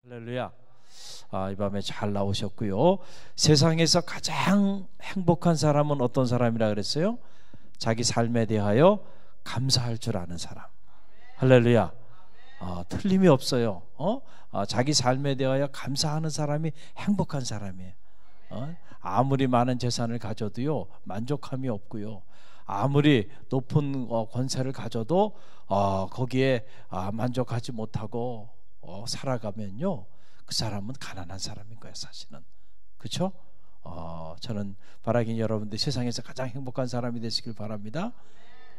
할렐루야. 이 밤에 잘 나오셨고요. 세상에서 가장 행복한 사람은 어떤 사람이라 그랬어요? 자기 삶에 대하여 감사할 줄 아는 사람. 할렐루야. 틀림이 없어요. 자기 삶에 대하여 감사하는 사람이 행복한 사람이에요. 아무리 많은 재산을 가져도요, 만족함이 없고요. 아무리 높은 권세를 가져도 거기에 만족하지 못하고 살아가면요, 그 사람은 가난한 사람인 거예요, 사실은. 그렇죠? 저는 바라긴 여러분들 세상에서 가장 행복한 사람이 되시길 바랍니다.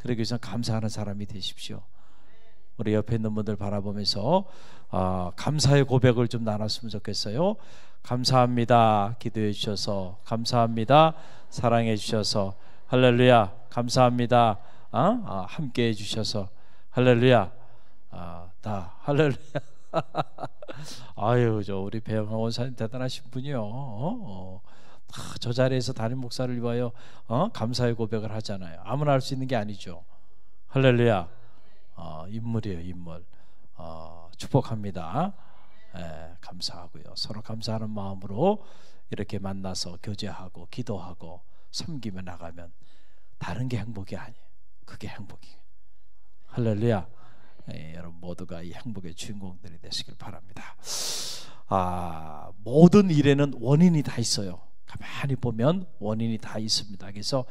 그러기 위해서 감사하는 사람이 되십시오. 우리 옆에 있는 분들 바라보면서 감사의 고백을 좀 나눴으면 좋겠어요. 감사합니다. 기도해 주셔서 감사합니다. 사랑해 주셔서 할렐루야. 감사합니다. 함께 해 주셔서 할렐루야. 다 할렐루야. 아유, 저 우리 배영하 원사님 대단하신 분이요. 저 자리에서 담임 목사를 위하여 감사의 고백을 하잖아요. 아무나 할 수 있는 게 아니죠. 할렐루야. 인물이에요, 인물. 축복합니다. 감사하고요. 서로 감사하는 마음으로 이렇게 만나서 교제하고 기도하고 섬기며 나가면 다른 게 행복이 아니에요. 그게 행복이에요. 할렐루야. 여러분 모두가 이 행복의 주인공들이 되시길 바랍니다. 모든 일에는 원인이 다 있어요. 가만히 보면 원인이 다 있습니다. 그래서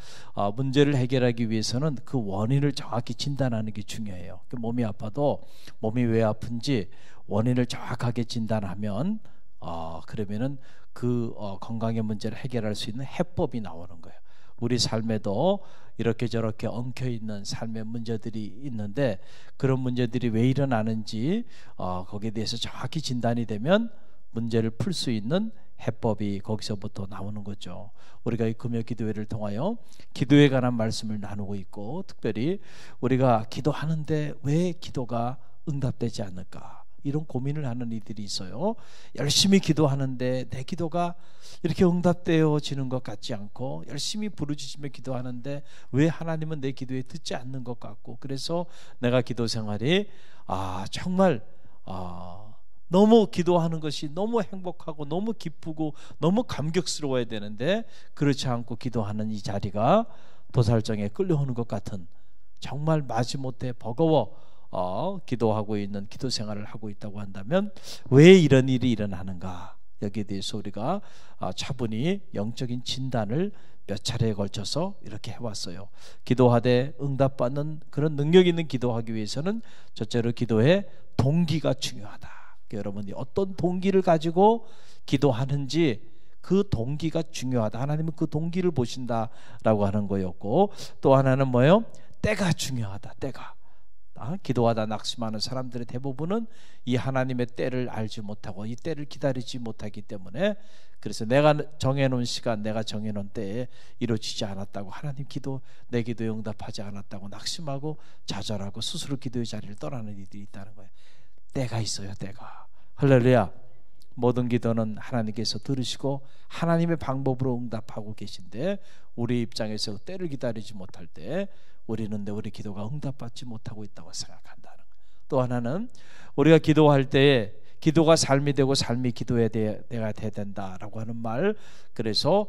문제를 해결하기 위해서는 그 원인을 정확히 진단하는 게 중요해요. 몸이 아파도 몸이 왜 아픈지 원인을 정확하게 진단하면 그러면은 그 건강의 문제를 해결할 수 있는 해법이 나오는 거예요. 우리 삶에도 이렇게 저렇게 엉켜있는 삶의 문제들이 있는데 그런 문제들이 왜 일어나는지 거기에 대해서 정확히 진단이 되면 문제를 풀 수 있는 해법이 거기서부터 나오는 거죠. 우리가 이 금요 기도회를 통하여 기도에 관한 말씀을 나누고 있고, 특별히 우리가 기도하는데 왜 기도가 응답되지 않을까, 이런 고민을 하는 이들이 있어요. 열심히 기도하는데 내 기도가 이렇게 응답되어지는 것 같지 않고, 열심히 부르짖으며 기도하는데 왜 하나님은 내 기도에 듣지 않는 것 같고, 그래서 내가 기도 생활이 정말 너무 기도하는 것이 너무 행복하고 너무 기쁘고 너무 감격스러워야 되는데 그렇지 않고 기도하는 이 자리가 도살장에 끌려오는 것 같은, 정말 마지못해 버거워 기도하고 있는 기도 생활을 하고 있다고 한다면 왜 이런 일이 일어나는가, 여기에 대해서 우리가 차분히 영적인 진단을 몇 차례에 걸쳐서 이렇게 해왔어요. 기도하되 응답받는 그런 능력 있는 기도하기 위해서는 첫째로 기도의 동기가 중요하다. 여러분이 어떤 동기를 가지고 기도하는지 그 동기가 중요하다. 하나님은 그 동기를 보신다라고 하는 거였고, 또 하나는 뭐예요? 때가 중요하다. 때가. 기도하다 낙심하는 사람들의 대부분은 이 하나님의 때를 알지 못하고 이 때를 기다리지 못하기 때문에, 그래서 내가 정해놓은 시간, 내가 정해놓은 때에 이루어지지 않았다고, 하나님 내 기도에 응답하지 않았다고 낙심하고 좌절하고 스스로 기도의 자리를 떠나는 이들이 있다는 거예요. 때가 있어요, 때가. 할렐루야. 모든 기도는 하나님께서 들으시고 하나님의 방법으로 응답하고 계신데, 우리 입장에서 때를 기다리지 못할 때 우리는 우리 기도가 응답받지 못하고 있다고 생각한다는 거예요. 또 하나는 우리가 기도할 때에 기도가 삶이 되고 삶이 기도에 돼야 된다라고 하는 말. 그래서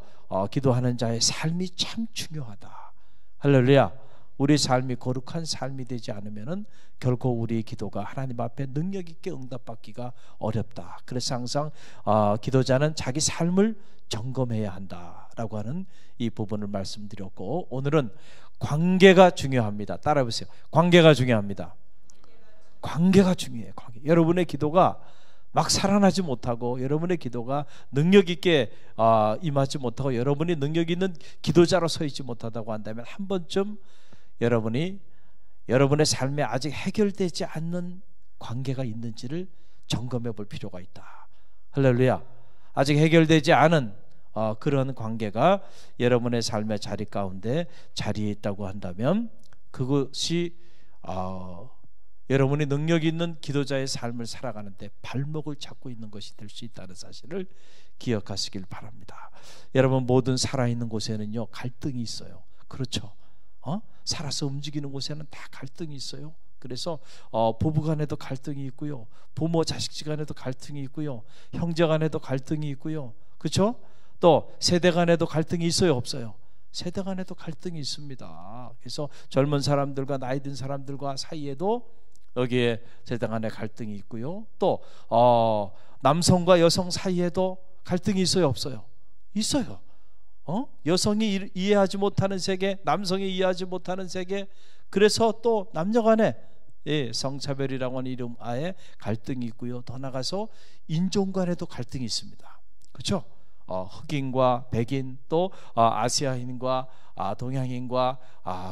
기도하는 자의 삶이 참 중요하다. 할렐루야. 우리 삶이 거룩한 삶이 되지 않으면은 결코 우리의 기도가 하나님 앞에 능력 있게 응답받기가 어렵다. 그래서 항상 기도자는 자기 삶을 점검해야 한다라고 하는 이 부분을 말씀드렸고, 오늘은 관계가 중요합니다. 따라해보세요. 관계가 중요합니다. 관계가 중요해요. 관계. 여러분의 기도가 막 살아나지 못하고 여러분의 기도가 능력 있게 임하지 못하고 여러분이 능력 있는 기도자로 서 있지 못하다고 한다면 한 번쯤 여러분의 삶에 아직 해결되지 않는 관계가 있는지를 점검해 볼 필요가 있다. 할렐루야. 아직 해결되지 않은 그런 관계가 여러분의 삶의 자리 가운데 자리에 있다고 한다면 그것이 여러분이 능력 있는 기도자의 삶을 살아가는데 발목을 잡고 있는 것이 될 수 있다는 사실을 기억하시길 바랍니다. 여러분, 모든 살아있는 곳에는요 갈등이 있어요. 그렇죠? 살아서 움직이는 곳에는 다 갈등이 있어요. 그래서 부부 간에도 갈등이 있고요, 부모 자식 간에도 갈등이 있고요, 형제 간에도 갈등이 있고요, 그렇죠? 또 세대 간에도 갈등이 있어요, 없어요? 세대 간에도 갈등이 있습니다. 그래서 젊은 사람들과 나이 든 사람들과 사이에도 여기에 세대 간에 갈등이 있고요, 또 남성과 여성 사이에도 갈등이 있어요, 없어요? 있어요. 여성이 이해하지 못하는 세계, 남성이 이해하지 못하는 세계, 그래서 또 남녀 간에 성차별이라고 하는 이름 아에 갈등이 있고요, 더 나가서 인종 간에도 갈등이 있습니다. 그렇죠? 흑인과 백인, 또 아시아인과 동양인과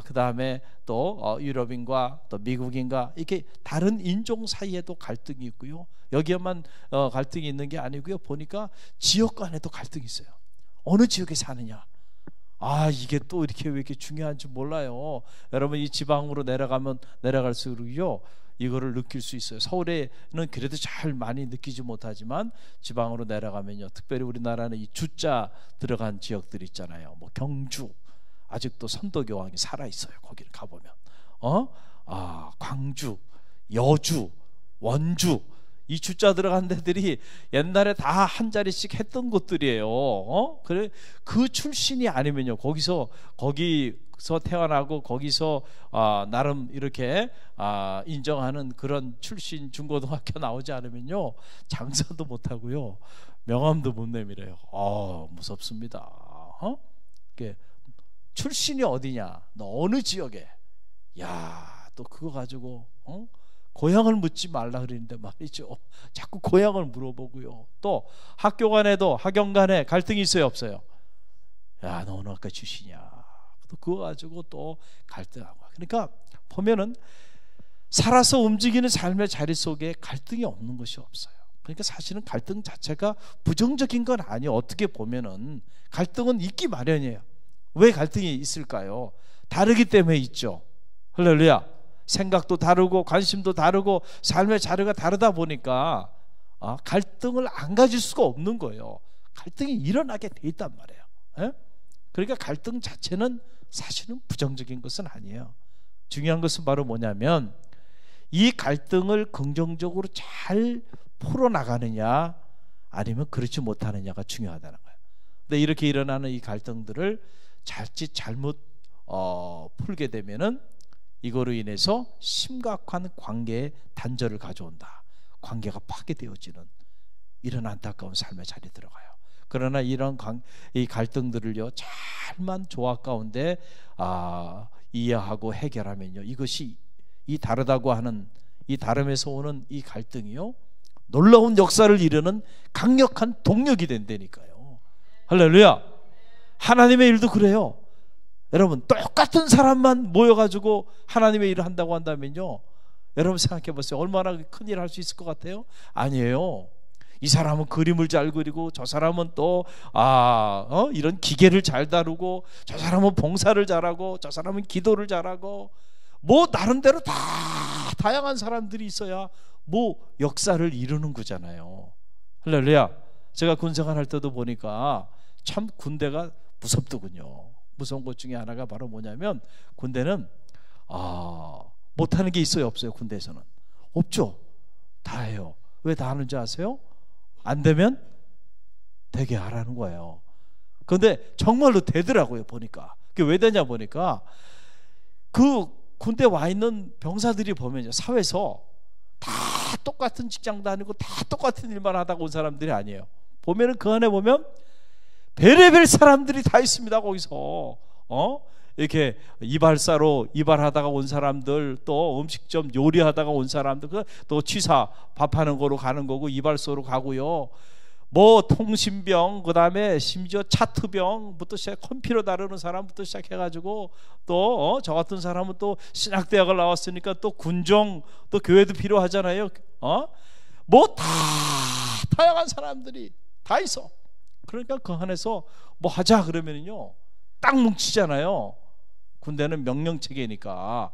그 다음에 또 유럽인과 또 미국인과, 이렇게 다른 인종 사이에도 갈등이 있고요, 여기에만 갈등이 있는 게 아니고요, 보니까 지역 간에도 갈등이 있어요. 어느 지역에 사느냐, 이게 또 이렇게 왜 이렇게 중요한지 몰라요. 여러분, 이 지방으로 내려가면 내려갈수록요 이거를 느낄 수 있어요. 서울에는 그래도 잘 많이 느끼지 못하지만 지방으로 내려가면요, 특별히 우리나라는 이 주자 들어간 지역들 있잖아요. 뭐 경주, 아직도 선도교황이 살아 있어요. 거기를 가보면 광주, 여주, 원주, 이 주자 들어간 데들이 옛날에 다 한 자리씩 했던 곳들이에요. 그래, 그 출신이 아니면요, 거기서 태어나고 거기서 나름 이렇게 인정하는 그런 출신 중고등학교 나오지 않으면요, 장사도 못하고요, 명함도 못 내밀어요. 무섭습니다. 출신이 어디냐, 너 어느 지역에, 또 그거 가지고 고향을 묻지 말라 그러는데 말이죠, 자꾸 고향을 물어보고요. 또 학교 간에도, 학연 간에 갈등이 있어요, 없어요? 너 어느 학교 출신이야, 또 그거 가지고 또 갈등하고. 그러니까 보면은 살아서 움직이는 삶의 자리 속에 갈등이 없는 것이 없어요. 그러니까 사실은 갈등 자체가 부정적인 건 아니에요. 어떻게 보면은 갈등은 있기 마련이에요. 왜 갈등이 있을까요? 다르기 때문에 있죠. 할렐루야. 생각도 다르고 관심도 다르고 삶의 자료가 다르다 보니까 갈등을 안 가질 수가 없는 거예요. 갈등이 일어나게 돼 있단 말이에요. 그러니까 갈등 자체는 사실은 부정적인 것은 아니에요. 중요한 것은 바로 뭐냐면 이 갈등을 긍정적으로 잘 풀어나가느냐 아니면 그렇지 못하느냐가 중요하다는 거예요. 근데 이렇게 일어나는 이 갈등들을 자칫 잘못 풀게 되면은 이거로 인해서 심각한 관계의 단절을 가져온다. 관계가 파괴되어지는 이런 안타까운 삶의 자리에 들어가요. 그러나 이런 이 갈등들을요, 잘만 조화 가운데 이해하고 해결하면요, 이것이 이 다르다고 하는 이 다름에서 오는 이 갈등이요, 놀라운 역사를 이루는 강력한 동력이 된다니까요. 할렐루야. 하나님의 일도 그래요. 여러분, 똑같은 사람만 모여가지고 하나님의 일을 한다고 한다면요, 여러분 생각해 보세요. 얼마나 큰 일을 할 수 있을 것 같아요? 아니에요. 이 사람은 그림을 잘 그리고, 저 사람은 또 이런 기계를 잘 다루고, 저 사람은 봉사를 잘하고, 저 사람은 기도를 잘하고, 뭐 나름대로 다 다양한 사람들이 있어야 뭐 역사를 이루는 거잖아요. 할렐루야. 제가 군생활 할 때도 보니까 참 군대가 무섭더군요. 무서운 것 중에 하나가 바로 뭐냐면, 군대는 못하는 게 있어요, 없어요? 군대에서는 없죠. 다 해요. 왜 다 하는지 아세요? 안 되면 되게 하라는 거예요. 그런데 정말로 되더라고요. 보니까 그게 왜 되냐 보니까, 그 군대 와 있는 병사들이 보면 사회에서 다 똑같은 직장 다니고 다 똑같은 일만 하다가 온 사람들이 아니에요. 보면은 그 안에 보면 별의별 사람들이 다 있습니다. 거기서 이렇게 이발사로 이발하다가 온 사람들, 또 음식점 요리하다가 온 사람들, 또 취사 밥하는 거로 가는 거고, 이발소로 가고요, 뭐 통신병, 그 다음에 심지어 차트병부터 시작, 컴퓨터 다루는 사람부터 시작해가지고, 또 저 같은 사람은 또 신학대학을 나왔으니까 또 군종, 또 교회도 필요하잖아요. 뭐 다 다양한 사람들이 다 있어. 그러니까 그 안에서 뭐 하자 그러면요, 딱 뭉치잖아요. 군대는 명령체계니까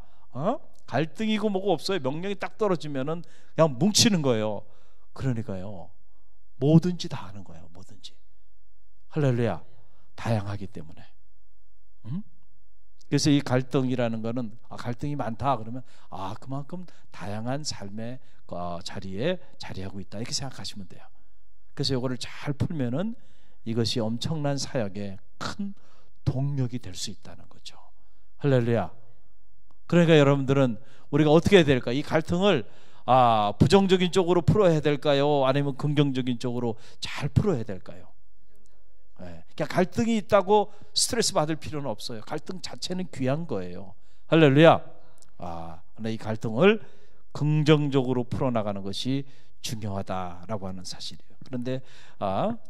갈등이고 뭐고 없어요. 명령이 딱 떨어지면은 그냥 뭉치는 거예요. 그러니까요, 뭐든지 다 하는 거예요. 뭐든지. 할렐루야. 다양하기 때문에. 그래서 이 갈등이라는 거는 갈등이 많다 그러면 그만큼 다양한 삶의 자리에 자리하고 있다 이렇게 생각하시면 돼요. 그래서 이거를 잘 풀면은 이것이 엄청난 사역의 큰 동력이 될 수 있다는 거죠. 할렐루야. 그러니까 여러분들은 우리가 어떻게 해야 될까? 이 갈등을 부정적인 쪽으로 풀어야 될까요? 아니면 긍정적인 쪽으로 잘 풀어야 될까요? 네. 그러니까 갈등이 있다고 스트레스 받을 필요는 없어요. 갈등 자체는 귀한 거예요. 할렐루야. 근데 이 갈등을 긍정적으로 풀어나가는 것이 중요하다라고 하는 사실이에요. 그런데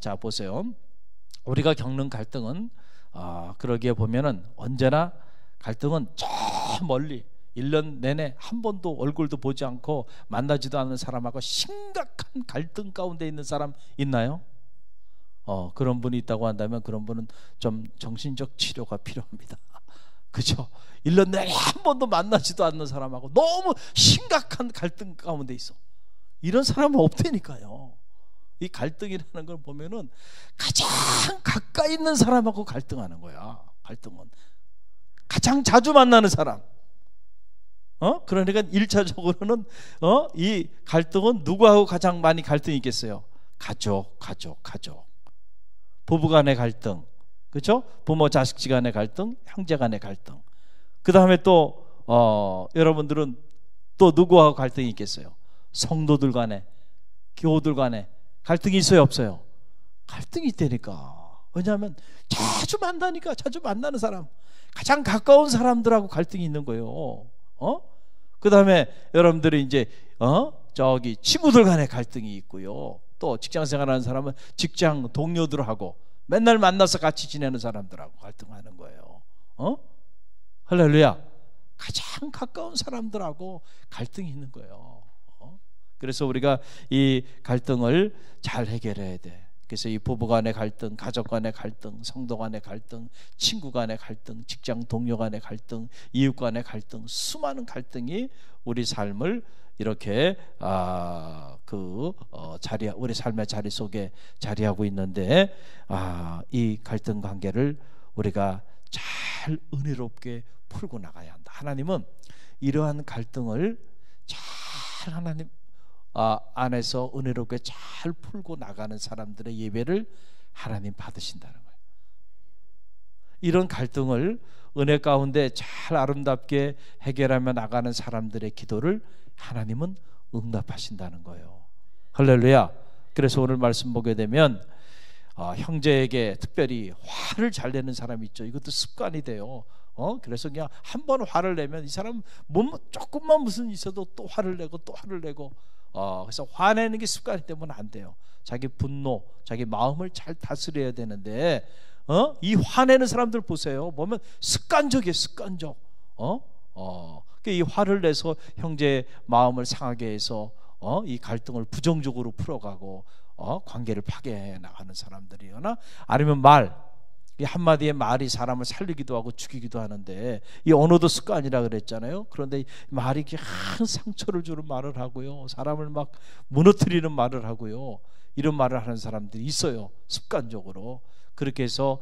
자 보세요. 우리가 겪는 갈등은 그러기에 보면은 언제나 갈등은 저 멀리 1년 내내 한 번도 얼굴도 보지 않고 만나지도 않는 사람하고 심각한 갈등 가운데 있는 사람 있나요? 그런 분이 있다고 한다면 그런 분은 좀 정신적 치료가 필요합니다. 그죠? 1년 내내 한 번도 만나지도 않는 사람하고 너무 심각한 갈등 가운데 있어. 이런 사람은 없다니까요. 이 갈등이라는 걸 보면은 가장 가까이 있는 사람하고 갈등하는 거야. 갈등은 가장 자주 만나는 사람. 그러니까 1차적으로는 이 갈등은 누구하고 가장 많이 갈등이 있겠어요? 가족. 부부 간의 갈등, 그렇죠? 부모 자식 간의 갈등, 형제 간의 갈등. 그 다음에 또 여러분들은 또 누구하고 갈등이 있겠어요? 성도들 간에, 교우들 간에 갈등이 있어요, 없어요? 갈등이 있다니까. 왜냐하면 자주 만나니까. 자주 만나는 사람, 가장 가까운 사람들하고 갈등이 있는 거예요. 그 다음에 여러분들이 이제 저기 친구들 간의 갈등이 있고요. 또 직장 생활하는 사람은 직장 동료들하고 맨날 만나서 같이 지내는 사람들하고 갈등하는 거예요. 할렐루야. 가장 가까운 사람들하고 갈등이 있는 거예요. 그래서 우리가 이 갈등을 잘 해결해야 돼. 그래서 이 부부 간의 갈등, 가족 간의 갈등, 성도 간의 갈등, 친구 간의 갈등, 직장 동료 간의 갈등, 이웃 간의 갈등, 수많은 갈등이 우리 삶을 이렇게 우리 삶의 자리 속에 자리하고 있는데 이 갈등 관계를 우리가 잘 은혜롭게 풀고 나가야 한다. 하나님은 이러한 갈등을 잘 하나님 안에서 은혜롭게 잘 풀고 나가는 사람들의 예배를 하나님 받으신다는 거예요. 이런 갈등을 은혜 가운데 잘 아름답게 해결하며 나가는 사람들의 기도를 하나님은 응답하신다는 거예요. 할렐루야. 그래서 오늘 말씀 보게 되면 형제에게 특별히 화를 잘 내는 사람이 있죠. 이것도 습관이 돼요. 그래서 그냥 한 번 화를 내면 이 사람 조금만 무슨 있어도 또 화를 내고 또 화를 내고 그래서 화내는 게 습관이 되면 안 돼요. 자기 분노, 자기 마음을 잘 다스려야 되는데 이 화내는 사람들 보세요. 보면 습관적이에요. 습관적. 이 화를 내서 형제의 마음을 상하게 해서 이 갈등을 부정적으로 풀어가고 관계를 파괴해 나가는 사람들이거나 아니면 이 한마디의 말이 사람을 살리기도 하고 죽이기도 하는데 이 언어도 습관이라 그랬잖아요. 그런데 말이 큰 상처를 주는 말을 하고요, 사람을 막 무너뜨리는 말을 하고요, 이런 말을 하는 사람들이 있어요. 습관적으로. 그렇게 해서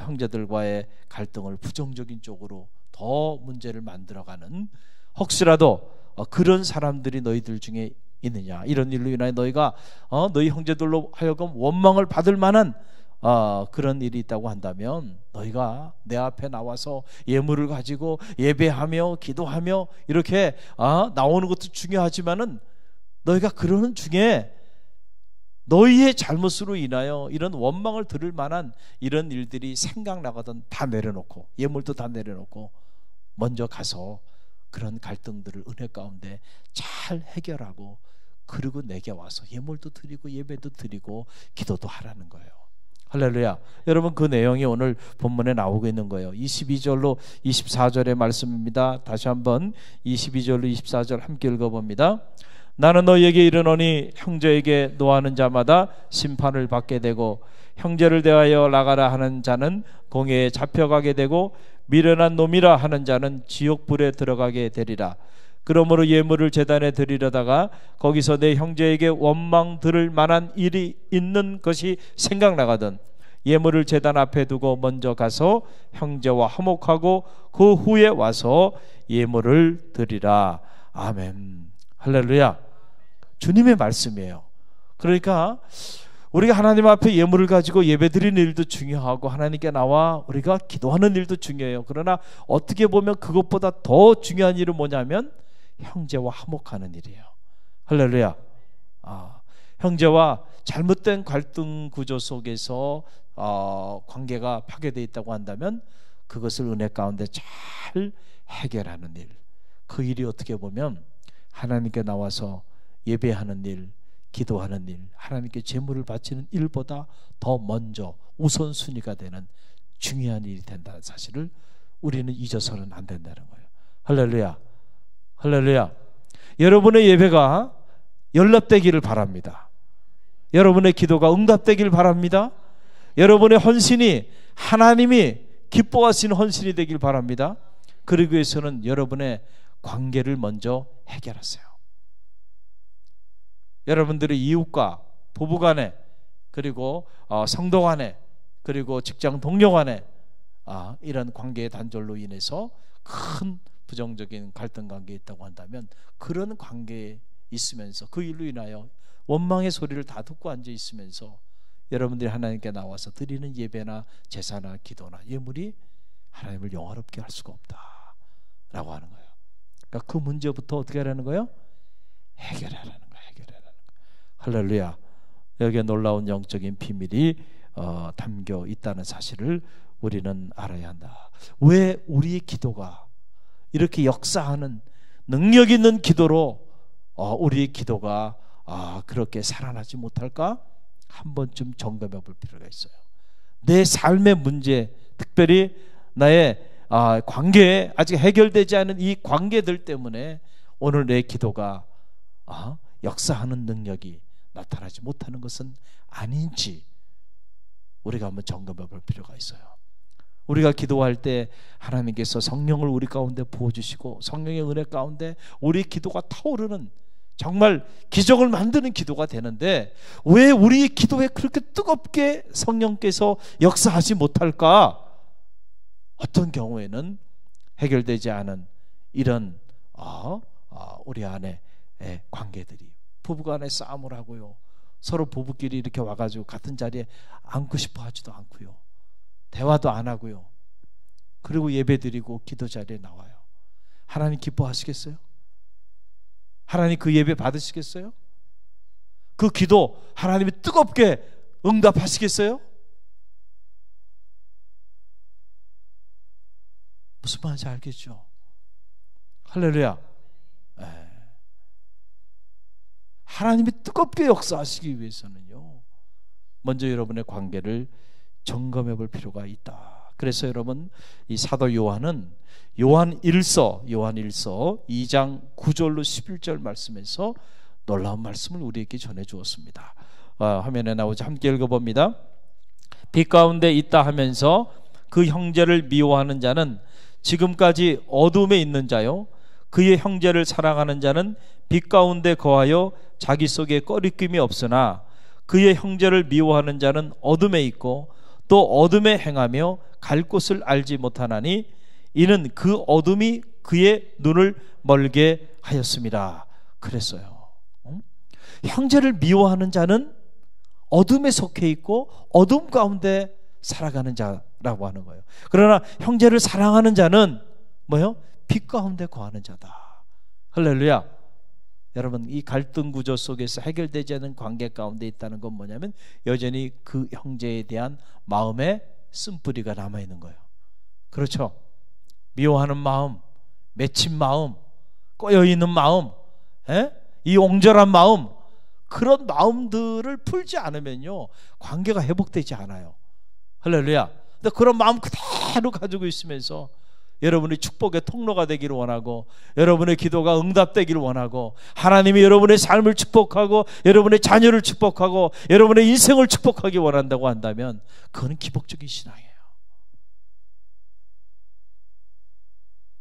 형제들과의 갈등을 부정적인 쪽으로 더 문제를 만들어가는, 혹시라도 그런 사람들이 너희들 중에 있느냐, 이런 일로 인하여 너희가 너희 형제들로 하여금 원망을 받을 만한 그런 일이 있다고 한다면 너희가 내 앞에 나와서 예물을 가지고 예배하며 기도하며 이렇게 나오는 것도 중요하지만은 너희가 그러는 중에 너희의 잘못으로 인하여 이런 원망을 들을 만한 이런 일들이 생각나거든 다 내려놓고, 예물도 다 내려놓고 먼저 가서 그런 갈등들을 은혜 가운데 잘 해결하고, 그리고 내게 와서 예물도 드리고 예배도 드리고 기도도 하라는 거예요. 할렐루야. 여러분, 그 내용이 오늘 본문에 나오고 있는 거예요. 22절로 24절의 말씀입니다. 다시 한번 22절로 24절 함께 읽어봅니다. 나는 너희에게 이르노니 형제에게 노하는 자마다 심판을 받게 되고 형제를 대하여 나가라 하는 자는 공회에 잡혀가게 되고 미련한 놈이라 하는 자는 지옥불에 들어가게 되리라. 그러므로 예물을 제단에 드리려다가 거기서 내 형제에게 원망 들을 만한 일이 있는 것이 생각나거든 예물을 제단 앞에 두고 먼저 가서 형제와 화목하고 그 후에 와서 예물을 드리라. 아멘. 할렐루야. 주님의 말씀이에요. 그러니까 우리가 하나님 앞에 예물을 가지고 예배드리는 일도 중요하고 하나님께 나와 우리가 기도하는 일도 중요해요. 그러나 어떻게 보면 그것보다 더 중요한 일은 뭐냐면 형제와 화목하는 일이에요. 할렐루야. 형제와 잘못된 갈등 구조 속에서 관계가 파괴되어 있다고 한다면 그것을 은혜 가운데 잘 해결하는 일, 그 일이 어떻게 보면 하나님께 나와서 예배하는 일, 기도하는 일, 하나님께 제물을 바치는 일보다 더 먼저 우선순위가 되는 중요한 일이 된다는 사실을 우리는 잊어서는 안 된다는 거예요. 할렐루야. 할렐루야. 여러분의 예배가 연락되기를 바랍니다. 여러분의 기도가 응답되기를 바랍니다. 여러분의 헌신이 하나님이 기뻐하시는 헌신이 되길 바랍니다. 그러기 위해서는 여러분의 관계를 먼저 해결하세요. 여러분들의 이웃과 부부간에, 그리고 성도 간에, 그리고 직장 동료 간에 이런 관계의 단절로 인해서 큰 부정적인 갈등 관계에 있다고 한다면 그런 관계에 있으면서 그 일로 인하여 원망의 소리를 다 듣고 앉아 있으면서 여러분들이 하나님께 나와서 드리는 예배나 제사나 기도나 예물이 하나님을 영화롭게 할 수가 없다라고 하는 거예요. 그러니까 그 문제부터 어떻게 하라는 거예요? 해결하라는 거예요. 할렐루야. 여기에 놀라운 영적인 비밀이 담겨 있다는 사실을 우리는 알아야 한다. 왜 우리의 기도가 이렇게 역사하는 능력 있는 기도로 우리의 기도가 그렇게 살아나지 못할까? 한 번쯤 점검해 볼 필요가 있어요. 내 삶의 문제, 특별히 나의 관계에 아직 해결되지 않은 이 관계들 때문에 오늘 내 기도가 역사하는 능력이 나타나지 못하는 것은 아닌지 우리가 한번 점검해 볼 필요가 있어요. 우리가 기도할 때 하나님께서 성령을 우리 가운데 부어주시고 성령의 은혜 가운데 우리 기도가 타오르는 정말 기적을 만드는 기도가 되는데 왜 우리 기도에 그렇게 뜨겁게 성령께서 역사하지 못할까? 어떤 경우에는 해결되지 않은 이런 우리 안에 관계들이 부부간에 싸움을 하고요. 서로 부부끼리 이렇게 와가지고 같은 자리에 앉고 싶어 하지도 않고요. 대화도 안 하고요. 그리고 예배드리고 기도 자리에 나와요. 하나님 기뻐하시겠어요? 하나님 그 예배 받으시겠어요? 그 기도 하나님이 뜨겁게 응답하시겠어요? 무슨 말인지 알겠죠? 할렐루야. 하나님이 뜨겁게 역사하시기 위해서는요, 먼저 여러분의 관계를 점검해 볼 필요가 있다. 그래서 여러분, 이 사도 요한은 요한 1서 2장 9절로 11절 말씀에서 놀라운 말씀을 우리에게 전해 주었습니다. 화면에 나오지 함께 읽어봅니다. 빛 가운데 있다 하면서 그 형제를 미워하는 자는 지금까지 어둠에 있는 자요, 그의 형제를 사랑하는 자는 빛 가운데 거하여 자기 속에 꺼리낌이 없으나 그의 형제를 미워하는 자는 어둠에 있고 또 어둠에 행하며 갈 곳을 알지 못하나니 이는 그 어둠이 그의 눈을 멀게 하였습니다. 그랬어요. 형제를 미워하는 자는 어둠에 속해 있고 어둠 가운데 살아가는 자라고 하는 거예요. 그러나 형제를 사랑하는 자는 뭐요? 빛 가운데 거하는 자다. 할렐루야. 여러분, 이 갈등 구조 속에서 해결되지 않은 관계 가운데 있다는 건 뭐냐면 여전히 그 형제에 대한 마음의 쓴뿌리가 남아있는 거예요. 그렇죠? 미워하는 마음, 맺힌 마음, 꼬여있는 마음, 이 옹졸한 마음, 그런 마음들을 풀지 않으면요 관계가 회복되지 않아요. 할렐루야. 근데 그런 마음 그대로 가지고 있으면서 여러분의 축복의 통로가 되기를 원하고 여러분의 기도가 응답되기를 원하고 하나님이 여러분의 삶을 축복하고 여러분의 자녀를 축복하고 여러분의 인생을 축복하기 원한다고 한다면 그거는 기복적인 신앙이에요.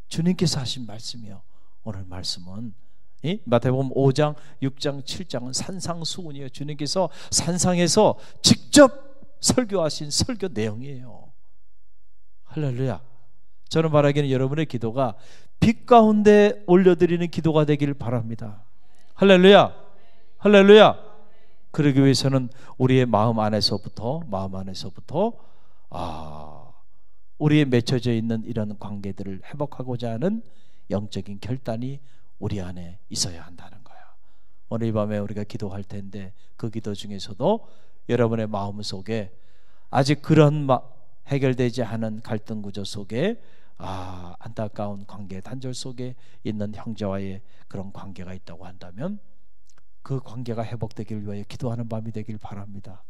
주님께서 하신 말씀이요, 오늘 말씀은 마태복음 5장, 6장, 7장은 산상수훈이에요. 주님께서 산상에서 직접 설교하신 설교 내용이에요. 할렐루야. 저는 바라기는 여러분의 기도가 빛 가운데 올려드리는 기도가 되길 바랍니다. 할렐루야. 할렐루야. 그러기 위해서는 우리의 마음 안에서부터 우리의 맺혀져 있는 이런 관계들을 회복하고자 하는 영적인 결단이 우리 안에 있어야 한다는 거야. 오늘 이 밤에 우리가 기도할 텐데 그 기도 중에서도 여러분의 마음 속에 아직 그런 해결되지 않은 갈등 구조 속에 안타까운 관계 단절 속에 있는 형제와의 그런 관계가 있다고 한다면 그 관계가 회복되길 위하여 기도하는 밤이 되길 바랍니다.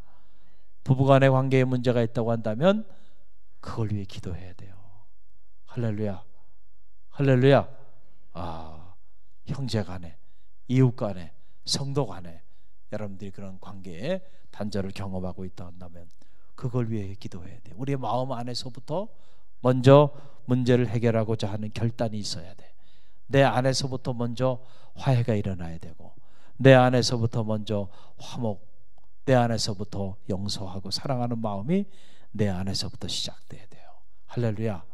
부부간의 관계에 문제가 있다고 한다면 그걸 위해 기도해야 돼요. 할렐루야. 할렐루야. 형제간에, 이웃간에, 성도간에 여러분들이 그런 관계에 단절을 경험하고 있다 한다면 그걸 위해 기도해야 돼요. 우리의 마음 안에서부터 먼저 문제를 해결하고자 하는 결단이 있어야 돼. 내 안에서부터 먼저 화해가 일어나야 되고 내 안에서부터 먼저 화목, 내 안에서부터 용서하고 사랑하는 마음이 내 안에서부터 시작돼야 돼요. 할렐루야.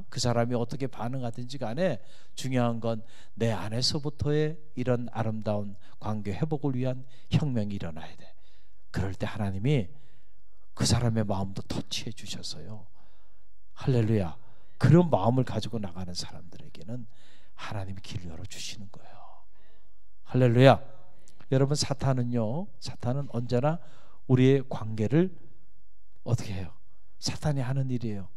그 사람이 어떻게 반응하든지 간에 중요한 건 내 안에서부터의 이런 아름다운 관계 회복을 위한 혁명이 일어나야 돼. 그럴 때 하나님이 그 사람의 마음도 터치해 주셔서요. 할렐루야. 그런 마음을 가지고 나가는 사람들에게는 하나님이 길을 열어주시는 거예요. 할렐루야. 여러분, 사탄은 언제나 우리의 관계를 어떻게 해요? 사탄이 하는 일이에요.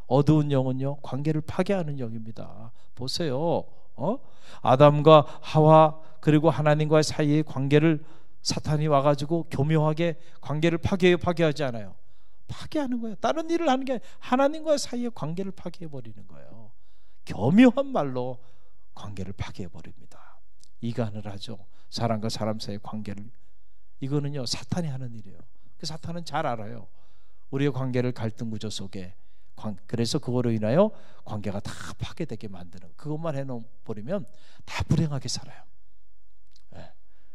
어두운 영은요, 관계를 파괴하는 영입니다. 보세요. 아담과 하와 그리고 하나님과의 사이의 관계를 사탄이 와가지고 교묘하게 관계를 파괴하지 않아요. 파괴하는 거예요. 다른 일을 하는 게 아니라 하나님과의 사이의 관계를 파괴해버리는 거예요. 교묘한 말로 관계를 파괴해버립니다. 이간을 하죠. 사람과 사람 사이의 관계를. 이거는요, 사탄이 하는 일이에요. 그 사탄은 잘 알아요. 우리의 관계를 갈등 구조 속에, 그래서 그거로 인하여 관계가 다 파괴되게 만드는, 그것만 해놓으면 다 불행하게 살아요. 네.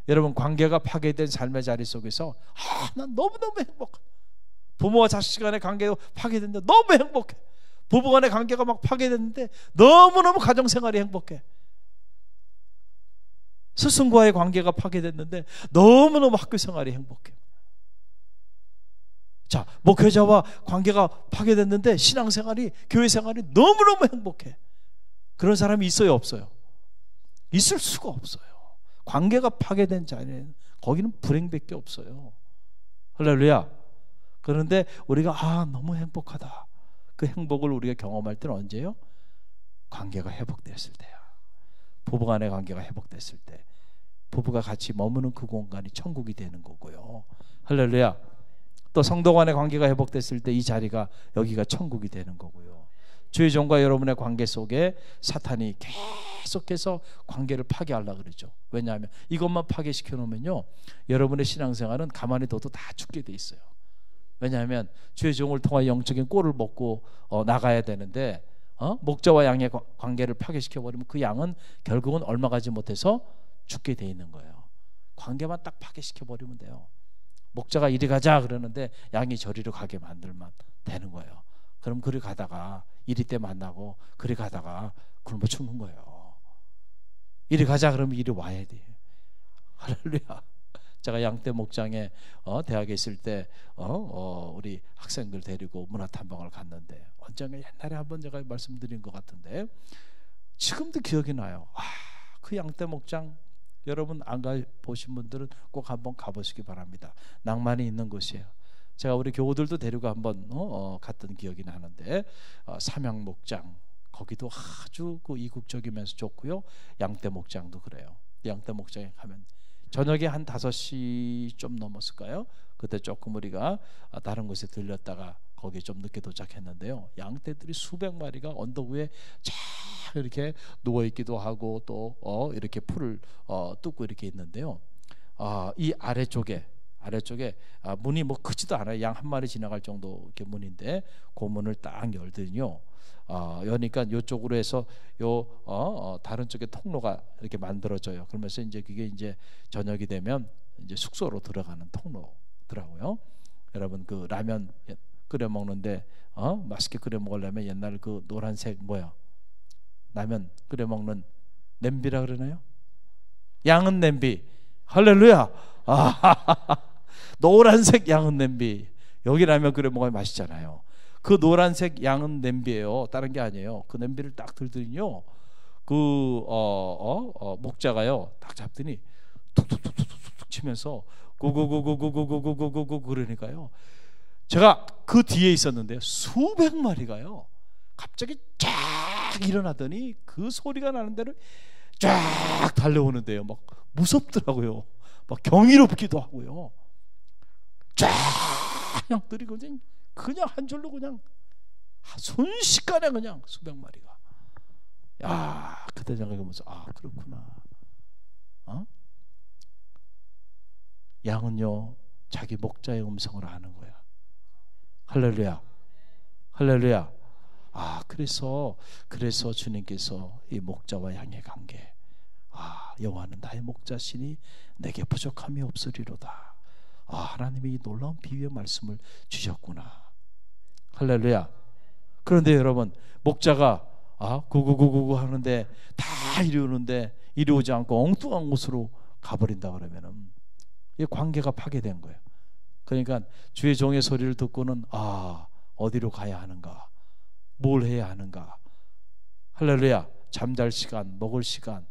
여러분, 관계가 파괴된 삶의 자리 속에서 난 너무너무 행복해. 부모와 자식 간의 관계도 파괴됐는데 너무 행복해. 부부 간의 관계가 막 파괴됐는데 너무너무 가정생활이 행복해. 스승과의 관계가 파괴됐는데 너무너무 학교생활이 행복해. 자, 목회자와 관계가 파괴됐는데 신앙생활이, 교회생활이 너무너무 행복해. 그런 사람이 있어요, 없어요? 있을 수가 없어요. 관계가 파괴된 자리는 거기는 불행밖에 없어요. 할렐루야. 그런데 우리가 너무 행복하다, 그 행복을 우리가 경험할 때는 언제요? 관계가 회복됐을 때야. 부부간의 관계가 회복됐을 때, 부부가 같이 머무는 그 공간이 천국이 되는 거고요. 할렐루야. 또 성도 간의 관계가 회복됐을 때 이 자리가, 여기가 천국이 되는 거고요. 주의 종과 여러분의 관계 속에 사탄이 계속해서 관계를 파괴하려고 그러죠. 왜냐하면 이것만 파괴시켜 놓으면요, 여러분의 신앙생활은 가만히 둬도 다 죽게 돼 있어요. 왜냐하면 주의 종을 통해 영적인 꼴을 먹고 나가야 되는데, 목자와 양의 관계를 파괴시켜 버리면 그 양은 결국은 얼마 가지 못해서 죽게 돼 있는 거예요. 관계만 딱 파괴시켜 버리면 돼요. 목자가 이리 가자 그러는데 양이 저리로 가게 만들면 되는 거예요. 그럼 그리 가다가 이리 때 만나고 그리 가다가 굶어 죽는 거예요. 이리 가자 그러면 이리 와야 돼. 할렐루야. 제가 양떼 목장에 대학에 있을 때 우리 학생들 데리고 문화탐방을 갔는데, 언젠가 옛날에 한번 제가 말씀드린 것 같은데 지금도 기억이 나요. 그 양떼 목장, 여러분 안 가보신 분들은 꼭 한번 가보시기 바랍니다. 낭만이 있는 곳이에요. 제가 우리 교우들도 데리고 한번 갔던 기억이 나는데, 삼양 목장, 거기도 아주 그 이국적이면서 좋고요. 양떼 목장도 그래요. 양떼 목장에 가면 저녁에 한 5시 좀 넘었을까요? 그때 조금 우리가 다른 곳에 들렸다가 거기에 좀 늦게 도착했는데요, 양떼들이 수백 마리가 언덕 위에 쫙 이렇게 누워있기도 하고 또 이렇게 풀을 뜯고 이렇게 있는데요, 이 아래쪽에 문이 뭐 크지도 않아요. 양 한 마리 지나갈 정도 이렇게 문인데, 그 문을 딱 열더니요, 여니까 이쪽으로 해서 다른 쪽에 통로가 이렇게 만들어져요. 그러면서 이제 그게 이제 저녁이 되면 이제 숙소로 들어가는 통로더라고요. 여러분 그 라면 끓여 먹는데 맛있게 끓여 먹으려면 옛날 그 노란색 뭐야? 라면 끓여 먹는 냄비라 그러나요? 양은 냄비. 할렐루야. 노란색 양은 냄비. 여기 라면 끓여 먹으면 맛있잖아요. 그 노란색 양은 냄비예요. 다른 게 아니에요. 그 냄비를 딱 들더니요, 그 목자가요 딱 잡더니 툭툭툭툭툭 치면서 고고고고고고고고고고 그러니까요, 제가 그 뒤에 있었는데 수백 마리가요 갑자기 쫙 일어나더니 그 소리가 나는 대로 쫙 달려오는데요, 막 무섭더라고요. 막 경이롭기도 하고요. 쫙 그냥 들이고 그냥 한 줄로 그냥 순식간에 그냥 수백 마리가. 야, 그때 생각해보면서 그렇구나. 양은요 자기 목자의 음성을 아는 거야. 할렐루야. 할렐루야. 그래서 주님께서 이 목자와 양의 관계, 여호와는 나의 목자시니 내게 부족함이 없으리로다. 하나님이 이 놀라운 비유의 말씀을 주셨구나. 할렐루야. 그런데 여러분, 목자가 구구구구구 하는데 다 이리 오는데 이리 오지 않고 엉뚱한 곳으로 가버린다 그러면은 이 관계가 파괴된 거예요. 그러니까 주의 종의 소리를 듣고는 어디로 가야 하는가, 뭘 해야 하는가. 할렐루야. 잠잘 시간, 먹을 시간,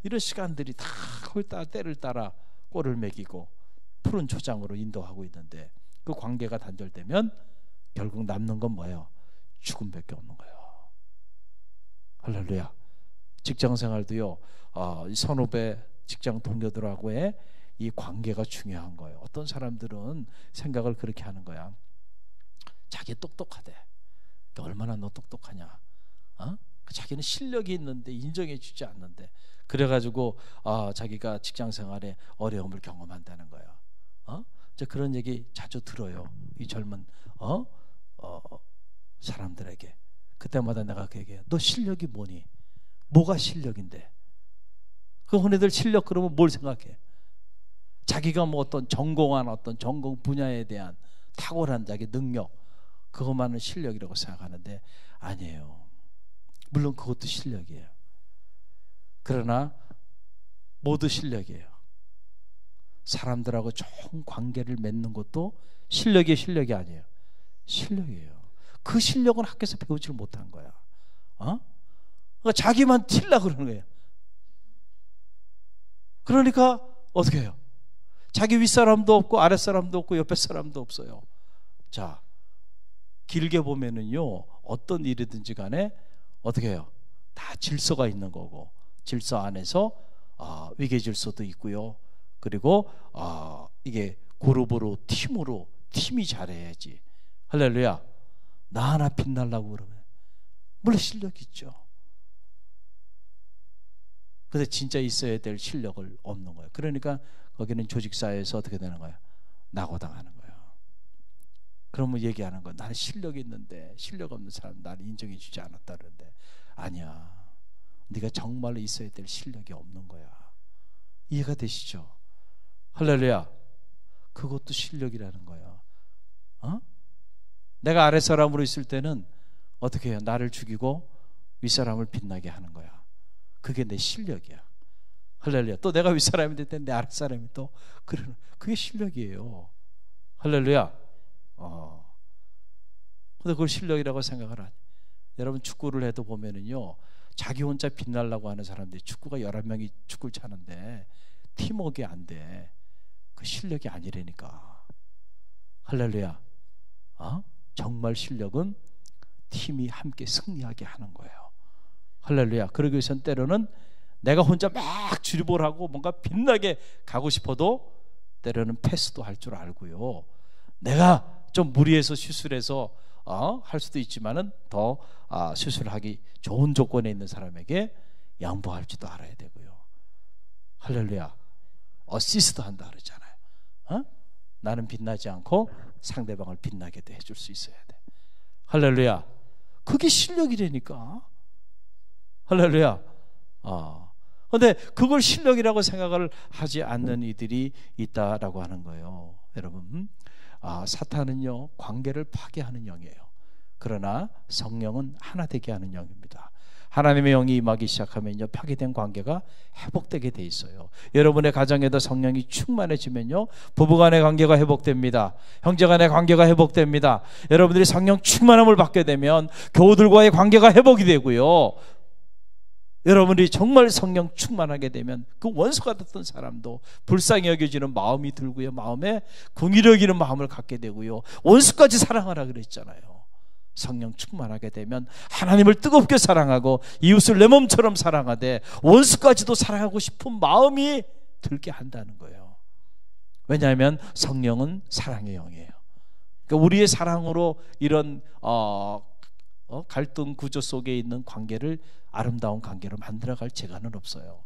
이런 시간들이 다 때를 따라 꼴을 매기고 푸른 초장으로 인도하고 있는데, 그 관계가 단절되면 결국 남는 건 뭐예요? 죽음밖에 없는 거예요. 할렐루야. 직장 생활도요, 이 선후배 직장 동료들하고의 이 관계가 중요한 거예요. 어떤 사람들은 생각을 그렇게 하는 거야. 자기 똑똑하대. 얼마나 너 똑똑하냐? 자기는 실력이 있는데 인정해 주지 않는데, 그래가지고 자기가 직장 생활에 어려움을 경험한다는 거야. 이제 그런 얘기 자주 들어요. 이 젊은 사람들에게. 그때마다 내가 그 얘기해. 너 실력이 뭐니? 뭐가 실력인데? 그 흔히들 실력 그러면 뭘 생각해? 자기가 뭐 어떤 전공한 어떤 전공 분야에 대한 탁월한 자기 능력, 그것만은 실력이라고 생각하는데 아니에요. 물론 그것도 실력이에요. 그러나 모두 실력이에요. 사람들하고 좋은 관계를 맺는 것도 실력이 아니에요. 실력이에요. 그 실력은 학교에서 배우지를 못한 거야. 그러니까 자기만 튈라 그러는 거예요. 그러니까 어떻게 해요? 자기 윗사람도 없고 아랫사람도 없고 옆에 사람도 없어요. 자, 길게 보면은요, 어떤 일이든지 간에 어떻게 해요? 다 질서가 있는 거고, 질서 안에서 위계 질서도 있고요. 그리고 이게 그룹으로 팀이 잘해야지. 할렐루야. 나 하나 빛나려고 그러면 물론 실력이 있죠. 근데 진짜 있어야 될 실력을 없는 거예요. 그러니까 거기는 조직사회에서 어떻게 되는 거예요? 낙오당하는 거예요. 그러면 얘기하는 거예요. 나는 실력이 있는데 실력 없는 사람 나를 인정해 주지 않았다 그러는데, 아니야. 네가 정말로 있어야 될 실력이 없는 거야. 이해가 되시죠? 할렐루야. 그것도 실력이라는 거예요. 내가 아랫사람으로 있을 때는 어떻게 해요? 나를 죽이고 윗사람을 빛나게 하는 거야. 그게 내 실력이야. 할렐루야. 또 내가 윗사람이 될 때 내 아랫사람이 또 그러는, 그게 실력이에요. 할렐루야. 근데 그걸 실력이라고 생각을 하지. 여러분 축구를 해도 보면은요, 자기 혼자 빛나려고 하는 사람들이, 축구가 11명이 축구를 차는데 팀워크가 안 돼. 그 실력이 아니라니까. 할렐루야. 정말 실력은 팀이 함께 승리하게 하는 거예요. 할렐루야. 그러기 위해서는 때로는 내가 혼자 막 드리블 하고 뭔가 빛나게 가고 싶어도 때로는 패스도 할 줄 알고요. 내가 좀 무리해서 슛을 할 수도 있지만은 더 슛을하기 좋은 조건에 있는 사람에게 양보할 줄도 알아야 되고요. 할렐루야. 어시스트 한다 그러잖아요. 나는 빛나지 않고 상대방을 빛나게 해줄 수 있어야 돼. 할렐루야. 그게 실력이라니까. 할렐루야. 근데 그걸 실력이라고 생각을 하지 않는 이들이 있다라고 하는 거예요. 여러분, 사탄은요 관계를 파괴하는 영이에요. 그러나 성령은 하나 되게 하는 영입니다. 하나님의 영이 임하기 시작하면요 파괴된 관계가 회복되게 돼 있어요. 여러분의 가정에도 성령이 충만해지면요 부부간의 관계가 회복됩니다. 형제간의 관계가 회복됩니다. 여러분들이 성령 충만함을 받게 되면 교우들과의 관계가 회복이 되고요, 여러분이 정말 성령 충만하게 되면 그 원수가 됐던 사람도 불쌍히 여겨지는 마음이 들고요, 마음에 긍휼히 여기는 마음을 갖게 되고요, 원수까지 사랑하라 그랬잖아요. 성령 충만하게 되면 하나님을 뜨겁게 사랑하고 이웃을 내 몸처럼 사랑하되 원수까지도 사랑하고 싶은 마음이 들게 한다는 거예요. 왜냐하면 성령은 사랑의 영이에요. 그러니까 우리의 사랑으로 이런 갈등 구조 속에 있는 관계를 아름다운 관계로 만들어갈 재간은 없어요.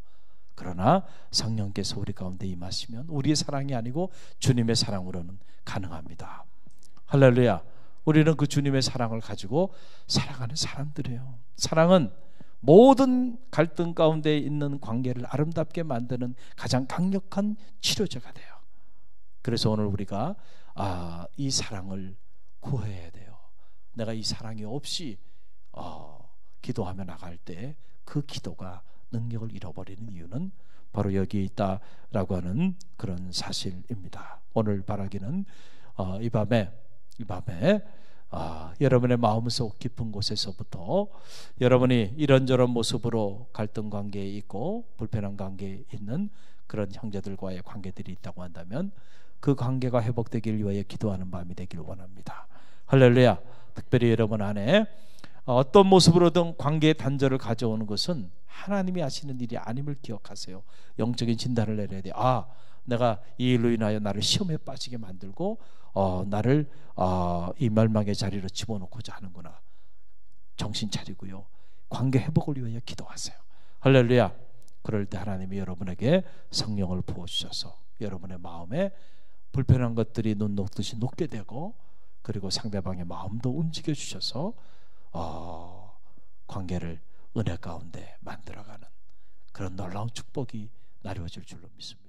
그러나 성령께서 우리 가운데 임하시면 우리의 사랑이 아니고 주님의 사랑으로는 가능합니다. 할렐루야. 우리는 그 주님의 사랑을 가지고 살아가는 사람들이에요. 사랑은 모든 갈등 가운데 있는 관계를 아름답게 만드는 가장 강력한 치료제가 돼요. 그래서 오늘 우리가 이 사랑을 구해야 돼요. 내가 이 사랑이 없이 기도하며 나갈 때 그 기도가 능력을 잃어버리는 이유는 바로 여기에 있다라고 하는 그런 사실입니다. 오늘 바라기는 이 밤에 여러분의 마음속 깊은 곳에서부터 여러분이 이런저런 모습으로 갈등 관계에 있고 불편한 관계에 있는 그런 형제들과의 관계들이 있다고 한다면 그 관계가 회복되길 위하여 기도하는 밤이 되길 원합니다. 할렐루야. 특별히 여러분 안에 어떤 모습으로든 관계의 단절을 가져오는 것은 하나님이 하시는 일이 아님을 기억하세요. 영적인 진단을 내려야 돼요. 내가 이 일로 인하여 나를 시험에 빠지게 만들고 나를 이 멸망의 자리로 집어넣고자 하는구나. 정신 차리고요, 관계 회복을 위하여 기도하세요. 할렐루야. 그럴 때 하나님이 여러분에게 성령을 부어주셔서 여러분의 마음에 불편한 것들이 눈 녹듯이 녹게 되고, 그리고 상대방의 마음도 움직여 주셔서 관계를 은혜 가운데 만들어가는 그런 놀라운 축복이 나려질 줄로 믿습니다.